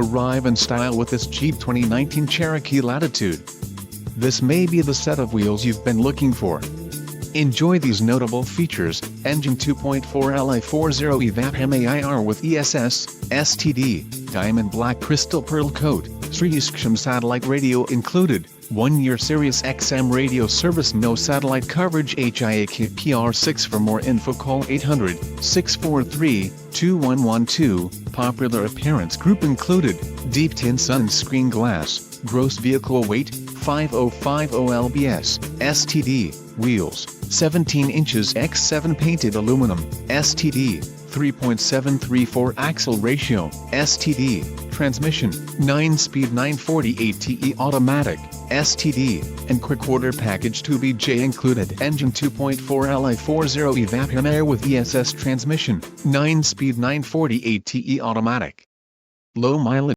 arrive in style with this Jeep 2019 Cherokee Latitude. This may be the set of wheels you've been looking for. Enjoy these notable features: engine 2.4 Li 40 evap MAIR with ESS, STD, diamond black crystal pearl coat, SiriusXM satellite radio included, 1-year Sirius XM radio service, no satellite coverage, HIAKPR6. For more info call 800-643-2112, popular appearance group included, deep tin sunscreen glass, gross vehicle weight, 5050 lbs, STD, wheels, 17 inches x 7 painted aluminum, STD, 3.734 axle ratio, STD, transmission, 9-speed 940 automatic, STD, and quick order package 2BJ included, engine 2.4 Li 40 evap MAIR with ESS, transmission, 9-speed 940 automatic. Low mileage.